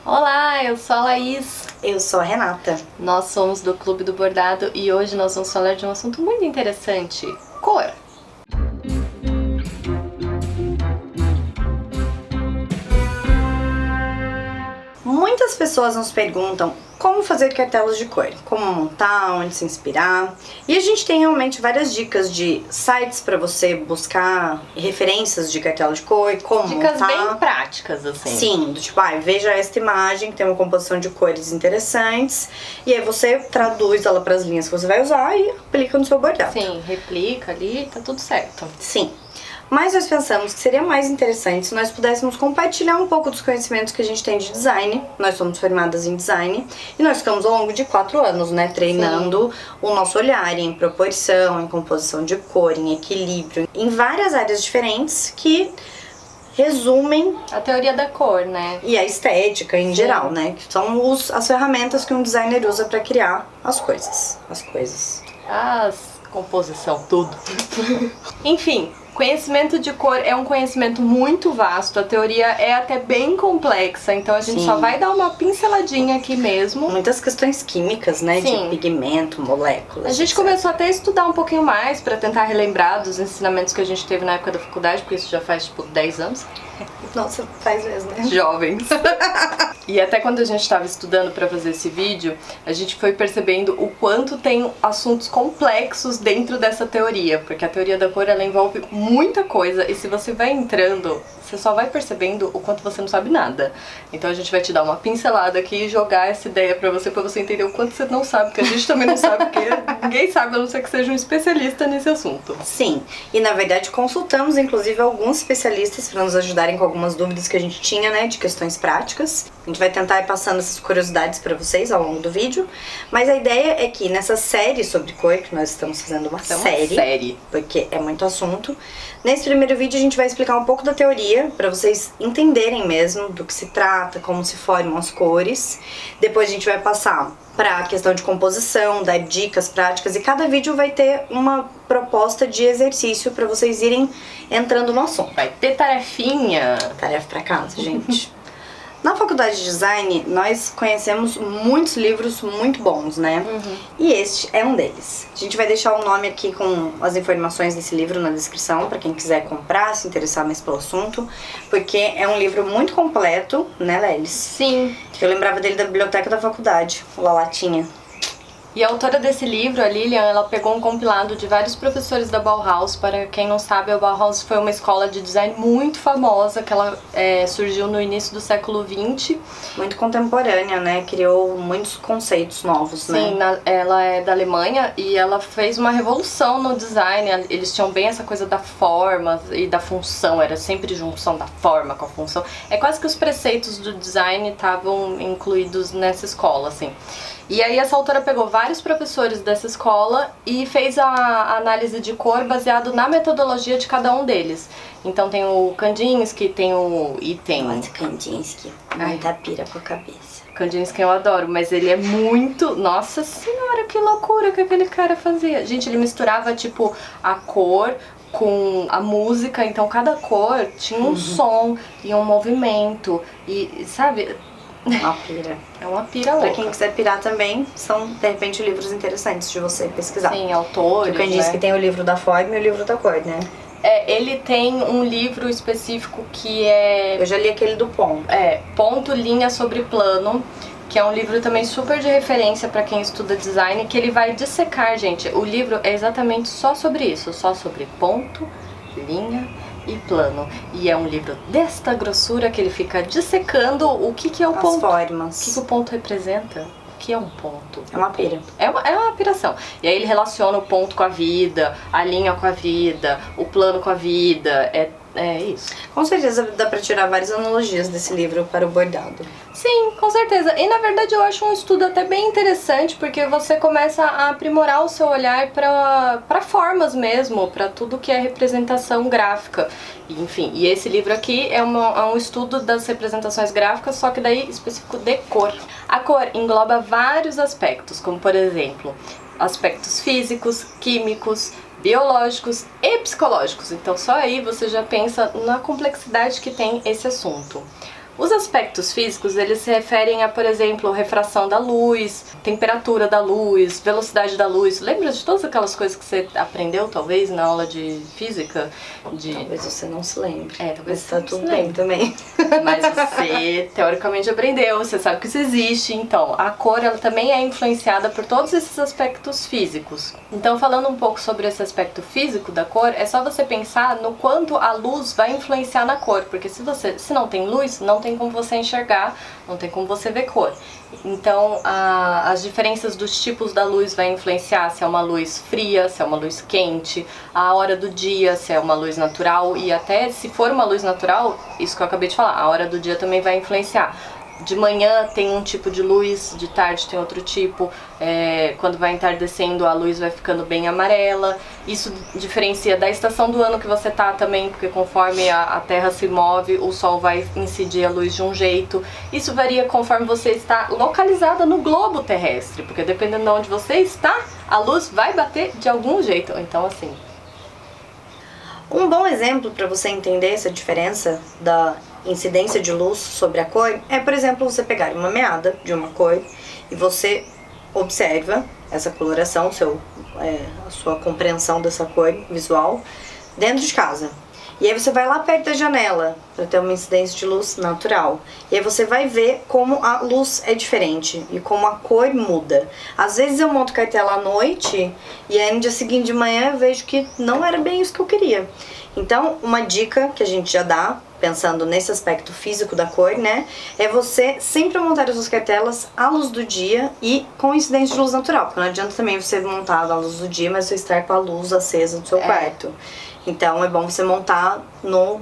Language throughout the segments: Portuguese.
Olá, eu sou a Laís. Eu sou a Renata. Nós somos do Clube do Bordado e hoje nós vamos falar de um assunto muito interessante: cor. Muitas pessoas nos perguntam como fazer cartelas de cor, como montar, onde se inspirar. E a gente tem realmente várias dicas de sites para você buscar referências de cartela de cor, como Dicas montar. bem práticas, assim. Sim, do tipo, veja esta imagem que tem uma composição de cores interessantes. E aí você traduz ela para as linhas que você vai usar e aplica no seu bordado. Sim, replica ali, tá tudo certo. Sim. Mas nós pensamos que seria mais interessante se nós pudéssemos compartilhar um pouco dos conhecimentos que a gente tem de design. Nós somos formadas em design e nós ficamos ao longo de 4 anos, né, treinando o nosso olhar em proporção, em composição de cor, em equilíbrio, em várias áreas diferentes que resumem a teoria da cor, né? E a estética em geral, né, que são as ferramentas que um designer usa para criar as coisas. Composição, tudo. Enfim. Conhecimento de cor é um conhecimento muito vasto, a teoria é até bem complexa, então a gente só vai dar uma pinceladinha aqui mesmo. Muitas questões químicas, né, de pigmento, moléculas. A gente começou até a estudar um pouquinho mais pra tentar relembrar dos ensinamentos que a gente teve na época da faculdade, porque isso já faz tipo 10 anos. Nossa, faz mesmo, né? Jovens. E até quando a gente estava estudando para fazer esse vídeo, a gente foi percebendo o quanto tem assuntos complexos dentro dessa teoria, porque a teoria da cor ela envolve muita coisa e se você vai entrando, você só vai percebendo o quanto você não sabe nada. Então a gente vai te dar uma pincelada aqui e jogar essa ideia pra você entender o quanto você não sabe, porque a gente também não sabe, porque ninguém sabe, a não ser que seja um especialista nesse assunto. Sim, e na verdade consultamos inclusive alguns especialistas para nos ajudarem com algumas dúvidas que a gente tinha, né, de questões práticas. A gente vai tentar ir passando essas curiosidades para vocês ao longo do vídeo, mas a ideia é que nessa série sobre cor, que nós estamos fazendo uma série, porque é muito assunto, nesse primeiro vídeo a gente vai explicar um pouco da teoria, para vocês entenderem mesmo do que se trata, como se formam as cores. Depois a gente vai passar para a questão de composição, dar dicas práticas, e cada vídeo vai ter uma proposta de exercício para vocês irem entrando no assunto. Vai ter tarefinha. Tarefa para casa, gente. Na faculdade de design, nós conhecemos muitos livros muito bons, né? E este é um deles. A gente vai deixar o nome aqui com as informações desse livro na descrição, para quem quiser comprar, se interessar mais pelo assunto, porque é um livro muito completo, né, Lelis? Sim. Eu lembrava dele da biblioteca da faculdade, lá latinha. E a autora desse livro, a Lilian, ela pegou um compilado de vários professores da Bauhaus. Para quem não sabe, a Bauhaus foi uma escola de design muito famosa, que ela surgiu no início do século XX. Muito contemporânea, né? Criou muitos conceitos novos, né? Sim, ela é da Alemanha e ela fez uma revolução no design. Eles tinham bem essa coisa da forma e da função, era sempre junção da forma com a função. É quase que os preceitos do design estavam incluídos nessa escola, assim. E aí essa autora pegou vários professores dessa escola e fez a análise de cor baseado na metodologia de cada um deles. Então tem o Kandinsky, tem o Item. Nossa, Kandinsky, muita pira com a cabeça. Kandinsky eu adoro, mas ele é muito... Nossa senhora, que loucura que aquele cara fazia. Gente, ele misturava tipo a cor com a música, então cada cor tinha um som e um movimento e, sabe... Uma pira. É uma pira louca. Pra quem quiser pirar também, são, de repente, livros interessantes de você pesquisar. Sim, autores, o Kandinsky tem o livro da forma e o livro da cor, né? Ele tem um livro específico que é... Eu já li aquele do ponto. Ponto, linha sobre plano, que é um livro também super de referência pra quem estuda design, que ele vai dissecar, gente. O livro é exatamente só sobre isso, só sobre ponto, linha e plano. E é um livro desta grossura que ele fica dissecando o que é o ponto. As formas. O que o ponto representa. O que é um ponto? É uma pira. É uma piração. E aí ele relaciona o ponto com a vida, a linha com a vida, o plano com a vida. É isso. Com certeza dá pra tirar várias analogias desse livro para o bordado. Sim, com certeza. E na verdade eu acho um estudo até bem interessante, porque você começa a aprimorar o seu olhar para formas mesmo, para tudo que é representação gráfica. Enfim, e esse livro aqui é um estudo das representações gráficas, só que daí específico de cor. A cor engloba vários aspectos, como por exemplo, aspectos físicos, químicos, biológicos e psicológicos. Então só aí você já pensa na complexidade que tem esse assunto. Os aspectos físicos, eles se referem a, por exemplo, refração da luz, temperatura da luz, velocidade da luz. Lembra de todas aquelas coisas que você aprendeu, talvez, na aula de física? Talvez você não se lembre. Talvez você tá tudo bem também. Mas você, teoricamente, aprendeu, você sabe que isso existe. Então, a cor, ela também é influenciada por todos esses aspectos físicos. Então, falando um pouco sobre esse aspecto físico da cor, é só você pensar no quanto a luz vai influenciar na cor. Porque se não tem luz, não tem como você enxergar, não tem como você ver cor. Então, as diferenças dos tipos da luz vai influenciar se é uma luz fria, se é uma luz quente, a hora do dia, se é uma luz natural, e até se for uma luz natural, isso que eu acabei de falar, a hora do dia também vai influenciar. De manhã tem um tipo de luz, de tarde tem outro tipo, quando vai entardecendo a luz vai ficando bem amarela. Isso diferencia da estação do ano que você tá também, porque conforme a Terra se move, o Sol vai incidir a luz de um jeito. Isso varia conforme você está localizada no globo terrestre, porque dependendo de onde você está, a luz vai bater de algum jeito. Então, assim... Um bom exemplo para você entender essa diferença da incidência de luz sobre a cor é, por exemplo, você pegar uma meada de uma cor e você observa essa coloração, a sua compreensão dessa cor visual dentro de casa. E aí você vai lá perto da janela para ter uma incidência de luz natural. E aí você vai ver como a luz é diferente e como a cor muda. Às vezes eu monto cartela à noite e aí no dia seguinte de manhã eu vejo que não era bem isso que eu queria. Então, uma dica que a gente já dá, pensando nesse aspecto físico da cor, né, é você sempre montar as suas cartelas à luz do dia e com incidência de luz natural, porque não adianta também você montar à luz do dia, mas você estar com a luz acesa no seu quarto. Então é bom você montar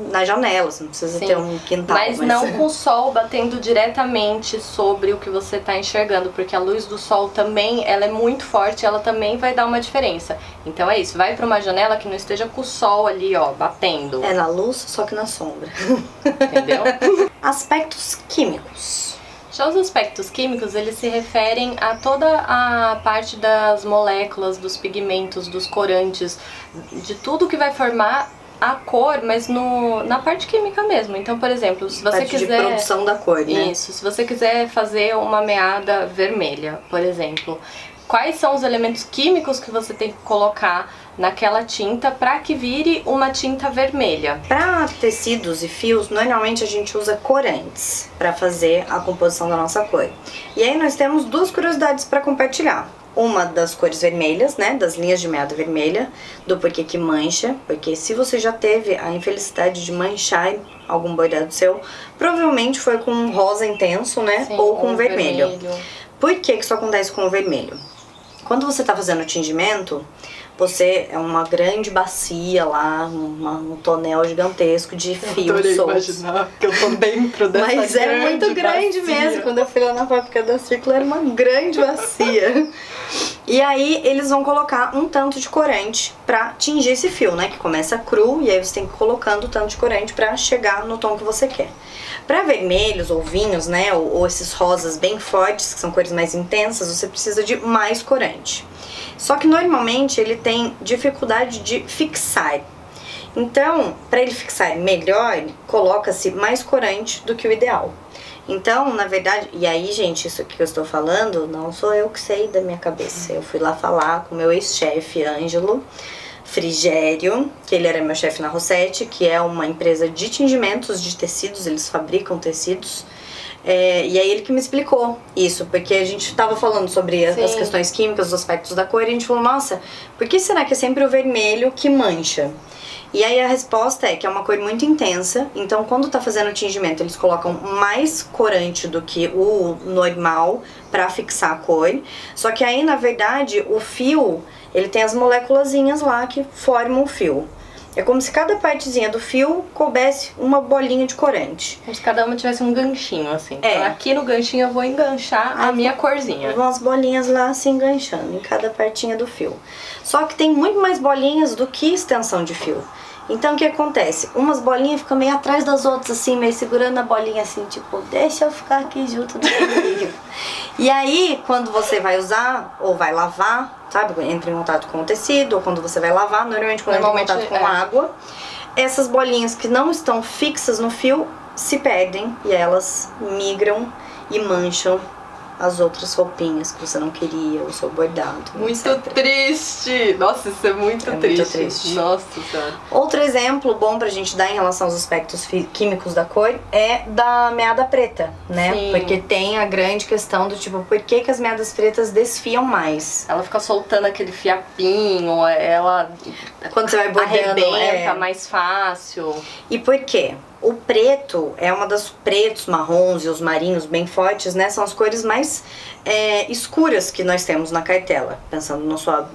na janela, você não precisa ter um quintal. Mas não com o sol batendo diretamente sobre o que você está enxergando, porque a luz do sol também, ela é muito forte, ela também vai dar uma diferença. Então é isso, vai para uma janela que não esteja com o sol ali, ó, batendo. É na luz, só que na sombra. Entendeu? Aspectos químicos. Já os aspectos químicos, eles se referem a toda a parte das moléculas, dos pigmentos, dos corantes, de tudo que vai formar a cor, mas na parte química mesmo. Então, por exemplo, se você quiser... de produção da cor, né? Isso, se você quiser fazer uma meada vermelha, por exemplo, quais são os elementos químicos que você tem que colocar naquela tinta para que vire uma tinta vermelha? Para tecidos e fios, normalmente a gente usa corantes para fazer a composição da nossa cor. E aí nós temos duas curiosidades para compartilhar. Uma das cores vermelhas, né, das linhas de meada vermelha, do porquê que mancha, porque se você já teve a infelicidade de manchar algum bordado seu, provavelmente foi com um rosa intenso, né, Sim, ou com vermelho. Por que isso acontece com o vermelho? Quando você está fazendo o tingimento, você é uma grande bacia lá, um tonel gigantesco de fios soltos. Imaginar que eu tô dentro dessa Mas é muito grande bacia. mesmo. Quando eu fui lá na fábrica da Círculo, era uma grande bacia. E aí eles vão colocar um tanto de corante pra tingir esse fio, né? Que começa cru e aí você tem que ir colocando o tanto de corante pra chegar no tom que você quer. Para vermelhos ou vinhos, né? Ou esses rosas bem fortes, que são cores mais intensas, você precisa de mais corante. Só que normalmente ele tem dificuldade de fixar. Então, para ele fixar melhor, coloca-se mais corante do que o ideal. Então, na verdade, e aí, gente, isso aqui que eu estou falando, não sou eu que sei da minha cabeça. Eu fui lá falar com o meu ex-chefe, Ângelo Frigério, que ele era meu chefe na Rossetti, que é uma empresa de tingimentos de tecidos, eles fabricam tecidos. E aí ele que me explicou isso, porque a gente estava falando sobre as questões químicas, os aspectos da cor, e a gente falou, nossa, por que será que é sempre o vermelho que mancha? E aí a resposta é que é uma cor muito intensa, então quando tá fazendo o tingimento eles colocam mais corante do que o normal para fixar a cor, só que aí na verdade o fio, ele tem as moléculazinhas lá que formam o fio. É como se cada partezinha do fio coubesse uma bolinha de corante. Como se cada uma tivesse um ganchinho, assim. Então aqui no ganchinho eu vou enganchar a minha corzinha. Vão as bolinhas lá se enganchando em cada partinha do fio. Só que tem muito mais bolinhas do que extensão de fio. Então o que acontece? Umas bolinhas ficam meio atrás das outras, assim, meio segurando a bolinha assim, tipo, deixa eu ficar aqui junto do meio. E aí, quando você vai usar ou vai lavar, sabe, entra em contato com o tecido, ou quando você vai lavar, normalmente quando entra em contato com água, essas bolinhas que não estão fixas no fio se perdem e elas migram e mancham as outras roupinhas que você não queria, o seu bordado. Muito etc. triste! Nossa, isso é muito triste. Muito triste. Nossa senhora. Outro exemplo bom pra gente dar em relação aos aspectos químicos da cor é da meada preta, né? Sim. Porque tem a grande questão do tipo, por que as meadas pretas desfiam mais? Ela fica soltando aquele fiapinho, ela Quando você vai bordando, arrebenta mais fácil. E por quê? O preto é uma das pretos, marrons e os marinhos bem fortes, né? São as cores mais escuras que nós temos na cartela, pensando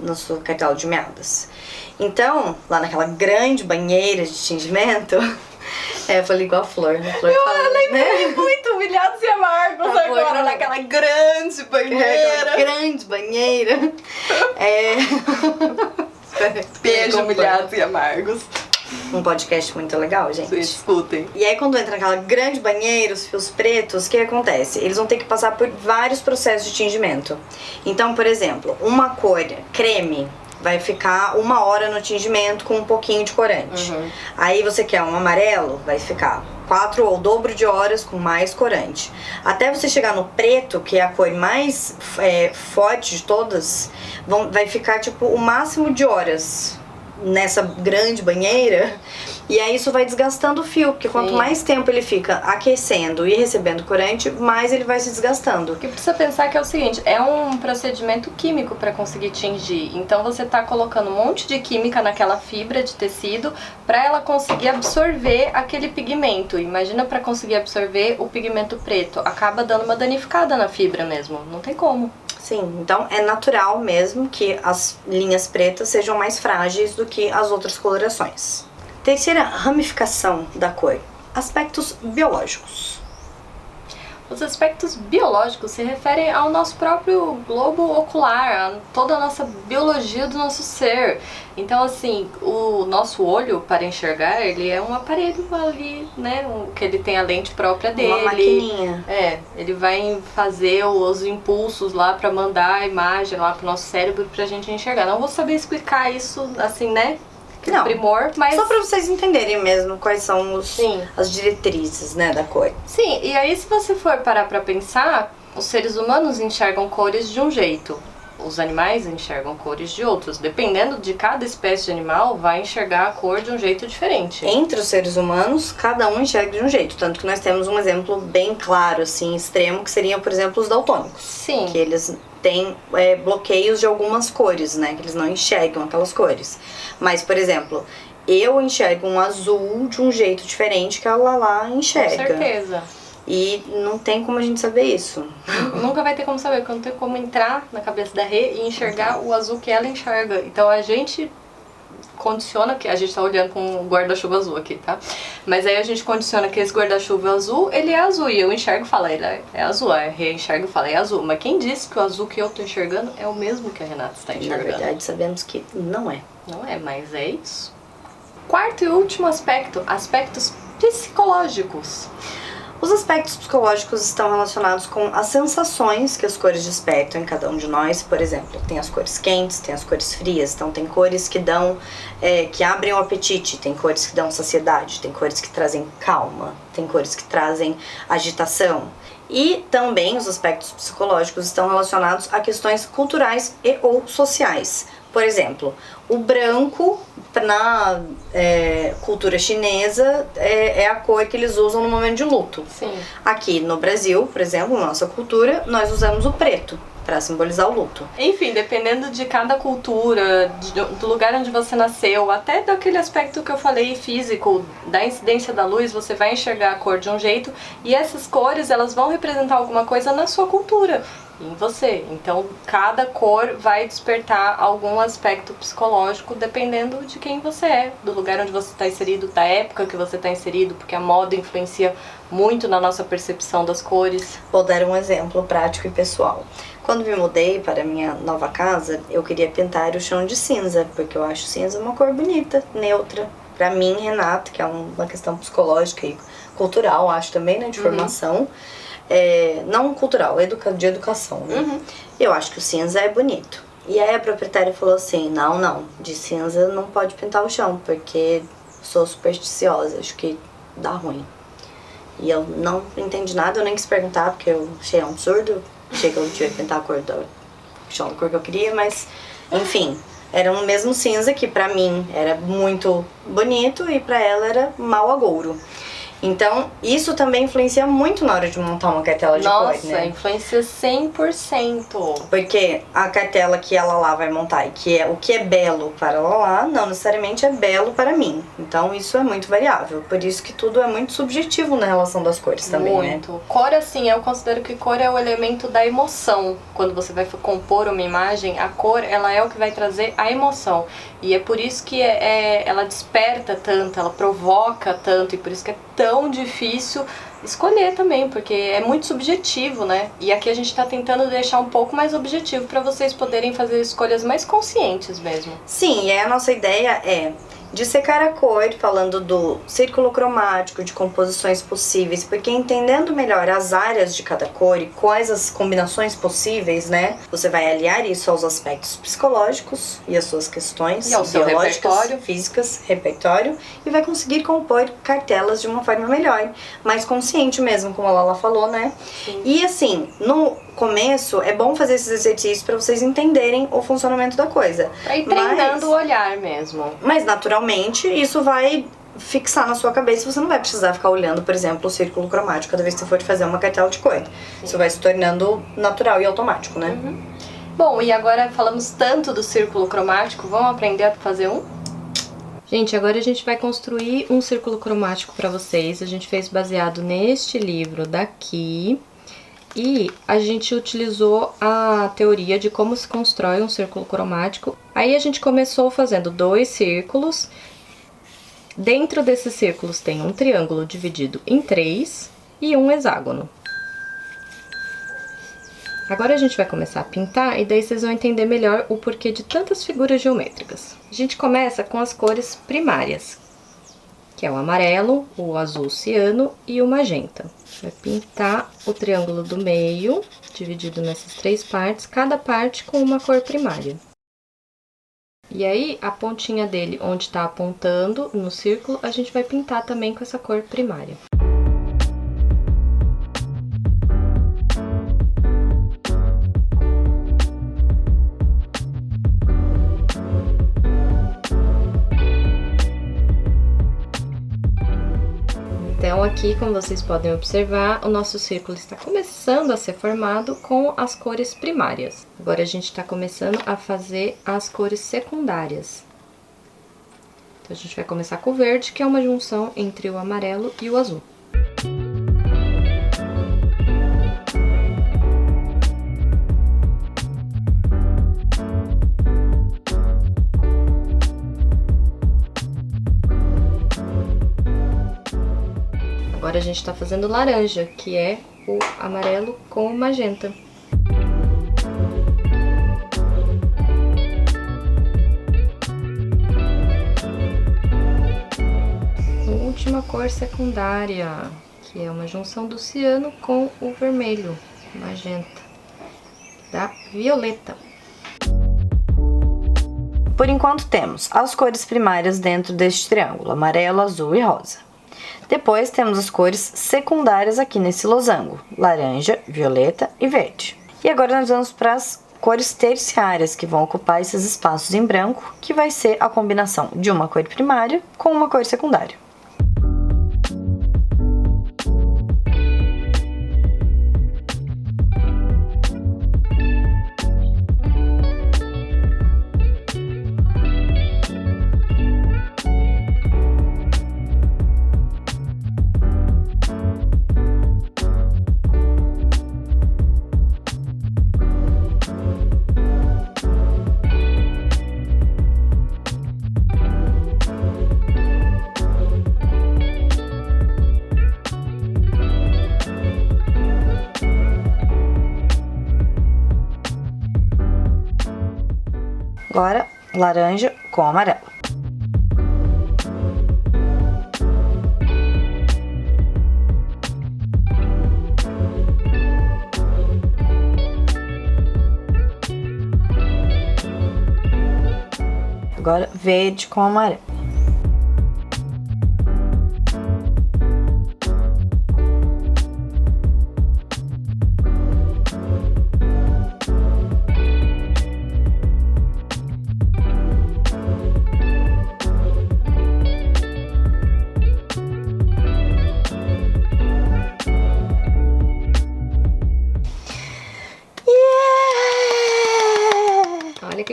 na sua cartela de meadas. Então, lá naquela grande banheira de tingimento, eu falei igual a Flor, né? Flor Eu lembrei muito Humilhados e Amargos Tá agora, bom. naquela grande banheira. Aquela grande banheira. Beijo, Humilhados e Amargos. Um podcast muito legal, gente. Vocês escutem. E aí quando entra naquela grande banheira, os fios pretos, o que acontece? Eles vão ter que passar por vários processos de tingimento. Então, por exemplo, uma cor creme vai ficar 1 hora no tingimento com um pouquinho de corante. Aí você quer um amarelo, vai ficar 4 ou o dobro de horas com mais corante. Até você chegar no preto, que é a cor mais forte de todas, vai ficar tipo o máximo de horas nessa grande banheira, e aí isso vai desgastando o fio, porque quanto mais tempo ele fica aquecendo e recebendo corante, mais ele vai se desgastando. O que precisa pensar que é o seguinte, é um procedimento químico para conseguir tingir. Então você tá colocando um monte de química naquela fibra de tecido para ela conseguir absorver aquele pigmento. Imagina para conseguir absorver o pigmento preto, acaba dando uma danificada na fibra mesmo, não tem como. Sim, então é natural mesmo que as linhas pretas sejam mais frágeis do que as outras colorações. Terceira ramificação da cor, aspectos biológicos. Os aspectos biológicos se referem ao nosso próprio globo ocular, a toda a nossa biologia do nosso ser. Então, assim, o nosso olho, para enxergar, ele é um aparelho ali, né? Que ele tem a lente própria dele. Uma maquininha. Ele vai fazer os impulsos lá para mandar a imagem lá pro nosso cérebro pra gente enxergar. Não vou saber explicar isso, assim, né? Não, primor, mas... só pra vocês entenderem mesmo quais são Sim. as diretrizes, né, da cor. Sim, e aí se você for parar pra pensar, os seres humanos enxergam cores de um jeito, os animais enxergam cores de outros. Dependendo de cada espécie de animal, vai enxergar a cor de um jeito diferente. Entre os seres humanos, cada um enxerga de um jeito. Tanto que nós temos um exemplo bem claro, assim, extremo, que seriam, por exemplo, os daltônicos. Sim. Que eles têm bloqueios de algumas cores, né? Que eles não enxergam aquelas cores. Mas, por exemplo, eu enxergo um azul de um jeito diferente que a Lala enxerga. Com certeza. E não tem como a gente saber isso. Nunca vai ter como saber, porque não tem como entrar na cabeça da Rê e enxergar o azul que ela enxerga. Então a gente condiciona, que a gente tá olhando com um guarda-chuva azul aqui, tá? Mas aí a gente condiciona que esse guarda-chuva azul, ele é azul. E eu enxergo e falo, ele é azul. A Rê enxerga e fala, é azul. Mas quem disse que o azul que eu tô enxergando é o mesmo que a Renata está Na enxergando? verdade, sabemos que não é. Não é, mas é isso. Quarto e último aspecto, aspectos psicológicos. Os aspectos psicológicos estão relacionados com as sensações que as cores despertam em cada um de nós. Por exemplo, tem as cores quentes, tem as cores frias. Então tem cores que dão, que abrem o apetite, tem cores que dão saciedade, tem cores que trazem calma, tem cores que trazem agitação. E também os aspectos psicológicos estão relacionados a questões culturais e ou sociais. Por exemplo, o branco na cultura chinesa é a cor que eles usam no momento de luto. Sim. Aqui no Brasil, por exemplo, na nossa cultura, nós usamos o preto para simbolizar o luto. Enfim, dependendo de cada cultura, do lugar onde você nasceu, até daquele aspecto que eu falei físico, da incidência da luz, você vai enxergar a cor de um jeito e essas cores, elas vão representar alguma coisa na sua cultura, em você. Então, cada cor vai despertar algum aspecto psicológico dependendo de quem você é, do lugar onde você está inserido, da época que você está inserido, porque a moda influencia muito na nossa percepção das cores. Vou dar um exemplo prático e pessoal. Quando me mudei para a minha nova casa, eu queria pintar o chão de cinza, porque eu acho cinza uma cor bonita, neutra. Pra mim, Renata, que é uma questão psicológica e cultural, acho também, né, de formação. Não cultural, de educação, né? Eu acho que o cinza é bonito. E aí a proprietária falou assim, não, de cinza não pode pintar o chão, porque sou supersticiosa, acho que dá ruim. E eu não entendi nada, eu nem quis perguntar, porque eu achei um absurdo. Achei que eu tinha que pintar a cor da cor que eu queria, mas enfim, era um mesmo cinza que pra mim era muito bonito e pra ela era mau agouro. Então, isso também influencia muito na hora de montar uma cartela de cor, né? Nossa, influencia 100%. Porque a cartela que ela lá vai montar e que é o que é belo para ela lá, não necessariamente é belo para mim. Então, isso é muito variável. Por isso que tudo é muito subjetivo na relação das cores também, muito. né? Cor, assim, eu considero que cor é o elemento da emoção. Quando você vai compor uma imagem, a cor, ela é o que vai trazer a emoção. E é por isso que ela desperta tanto, ela provoca tanto, e por isso que é tão difícil escolher também, porque é muito subjetivo, né? E aqui a gente tá tentando deixar um pouco mais objetivo para vocês poderem fazer escolhas mais conscientes mesmo. Sim, e aí a nossa ideia é dissecar a cor, falando do círculo cromático, de composições possíveis, porque entendendo melhor as áreas de cada cor e quais as combinações possíveis, né? Você vai aliar isso aos aspectos psicológicos e às suas questões e ao seu repertório, físicas, repertório, e vai conseguir compor cartelas de uma forma melhor, mais consciente mesmo, como a Lala falou, né? Sim. E assim, no começo é bom fazer esses exercícios para vocês entenderem o funcionamento da coisa. Pra ir treinando o olhar mesmo. Mas naturalmente isso vai fixar na sua cabeça, você não vai precisar ficar olhando, por exemplo, o círculo cromático cada vez que você for fazer uma cartela de cor. Sim. Isso vai se tornando natural e automático, né? Uhum. Bom, e agora falamos tanto do círculo cromático, vamos aprender a fazer um? Gente, agora a gente vai construir um círculo cromático para vocês. A gente fez baseado neste livro daqui. E a gente utilizou a teoria de como se constrói um círculo cromático. Aí a gente começou fazendo 2 círculos. Dentro desses círculos tem um triângulo dividido em 3 e um hexágono. Agora a gente vai começar a pintar e daí vocês vão entender melhor o porquê de tantas figuras geométricas. A gente começa com as cores primárias, que é o amarelo, o azul ciano e o magenta. Vai pintar o triângulo do meio, dividido nessas 3 partes, cada parte com uma cor primária. E aí, a pontinha dele, onde está apontando no círculo, a gente vai pintar também com essa cor primária. Então aqui, como vocês podem observar, o nosso círculo está começando a ser formado com as cores primárias. Agora a gente está começando a fazer as cores secundárias. Então a gente vai começar com o verde, que é uma junção entre o amarelo e o azul. Agora a gente está fazendo laranja, que é o amarelo com o magenta. Última cor secundária, que é uma junção do ciano com o vermelho, magenta, da violeta. Por enquanto temos as cores primárias dentro deste triângulo, amarelo, azul e rosa. Depois temos as cores secundárias aqui nesse losango, laranja, violeta e verde. E agora nós vamos para as cores terciárias, que vão ocupar esses espaços em branco, que vai ser a combinação de uma cor primária com uma cor secundária. Agora, laranja com amarelo. Agora, verde com amarelo.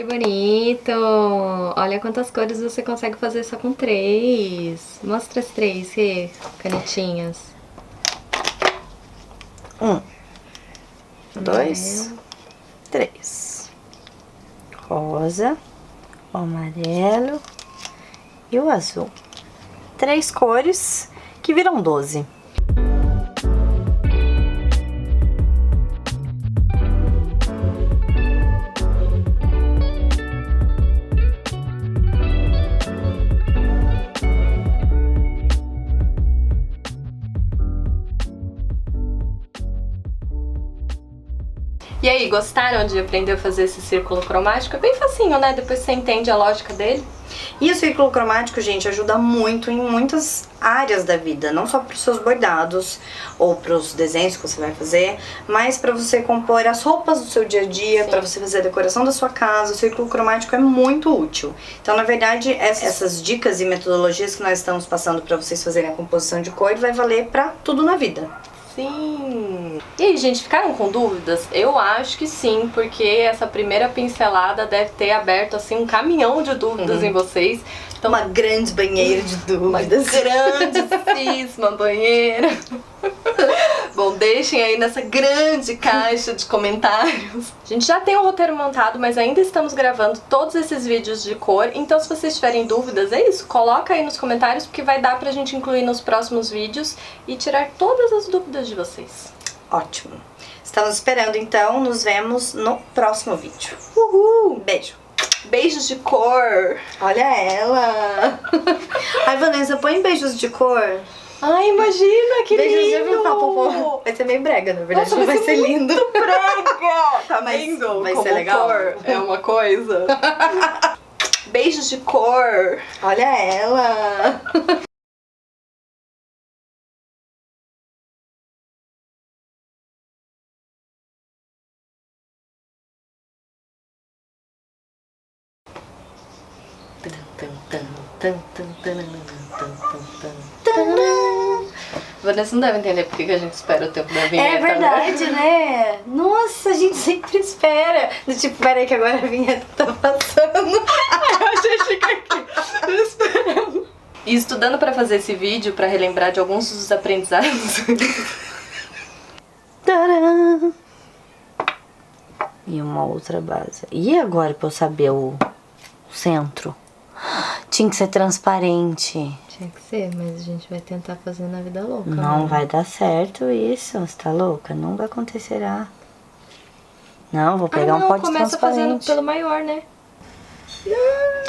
Que bonito! Olha quantas cores você consegue fazer só com 3. Mostra as 3 canetinhas. 1, 2, 3. Rosa, o amarelo e o azul. 3 cores que viram 12. E aí, gostaram de aprender a fazer esse círculo cromático? É bem facinho, né? Depois você entende a lógica dele. E o círculo cromático, gente, ajuda muito em muitas áreas da vida, não só para os seus bordados ou para os desenhos que você vai fazer, mas para você compor as roupas do seu dia a dia, para você fazer a decoração da sua casa. O círculo cromático é muito útil. Então, na verdade, essas dicas e metodologias que nós estamos passando para vocês fazerem a composição de cor vai valer para tudo na vida. Sim! E aí, gente, ficaram com dúvidas? Eu acho que sim, porque essa primeira pincelada deve ter aberto, assim, um caminhão de dúvidas em vocês. Então, uma grande banheira de dúvidas. Uma grandíssima banheira. Bom, deixem aí nessa grande caixa de comentários. A gente já tem um roteiro montado, mas ainda estamos gravando todos esses vídeos de cor. Então, se vocês tiverem dúvidas, é isso. Coloca aí nos comentários, porque vai dar pra gente incluir nos próximos vídeos e tirar todas as dúvidas de vocês. Ótimo. Estamos esperando, então. Nos vemos no próximo vídeo. Uhul! Beijo. Beijos de cor. Olha ela. Ai, Vanessa, põe beijos de cor. Ai, imagina, que beijos lindo! Vai ser meio brega, na verdade. Nossa, vai ser lindo. Muito brega! Tá Mas vendo? vai Como ser legal. Cor é uma coisa. Beijos de cor. Olha ela. Vanessa não deve entender porque que a gente espera o tempo da vinheta. É verdade, né? Nossa, a gente sempre espera. Tipo, peraí que agora a vinheta tá passando. A gente fica aqui esperando. E estudando pra fazer esse vídeo, pra relembrar de alguns dos aprendizados. Tcharam! E uma outra base. E agora pra eu saber o centro? Tinha que ser transparente. Tinha que ser, mas a gente vai tentar fazer na vida louca. Não vai dar certo isso, você tá louca? Nunca acontecerá. Não, vou pegar um pote começa transparente. fazendo pelo maior, né? Não.